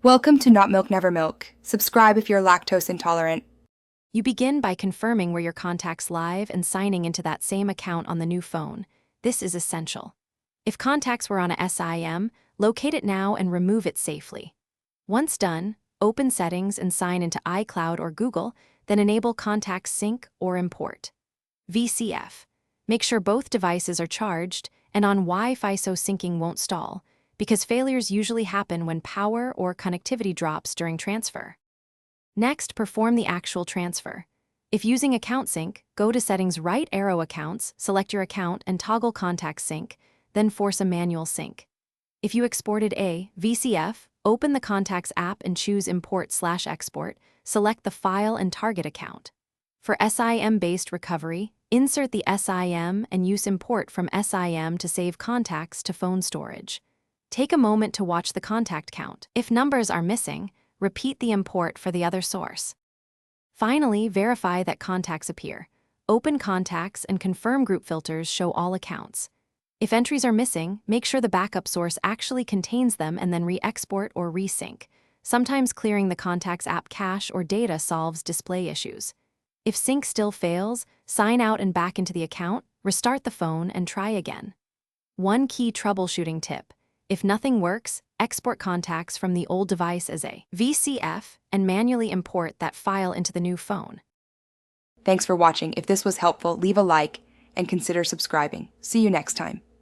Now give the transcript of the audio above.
Welcome to Not Milk Never Milk. Subscribe if you're lactose intolerant. You begin by confirming where your contact's live and signing into that same account on the new phone. This is essential. If contacts were on a SIM, locate it now and remove it safely. Once done, open Settings and sign into iCloud or Google, then enable Contacts Sync or Import. VCF. Make sure both devices are charged and on Wi-Fi so syncing won't stall, because failures usually happen when power or connectivity drops during transfer. Next, perform the actual transfer. If using Account Sync, go to Settings, right arrow Accounts, select your account and toggle Contact Sync, then force a manual sync. If you exported a VCF, open the Contacts app and choose Import/Export, select the file and target account. For SIM-based recovery, insert the SIM and use Import from SIM to save contacts to phone storage. Take a moment to watch the contact count. If numbers are missing, repeat the import for the other source. Finally, verify that contacts appear. Open Contacts and confirm group filters show all accounts. If entries are missing, make sure the backup source actually contains them and then re-export or resync. Sometimes clearing the Contacts app cache or data solves display issues. If sync still fails, sign out and back into the account, restart the phone, and try again. One key troubleshooting tip. If nothing works, export contacts from the old device as a VCF and manually import that file into the new phone. Thanks for watching. If this was helpful, leave a like and consider subscribing. See you next time.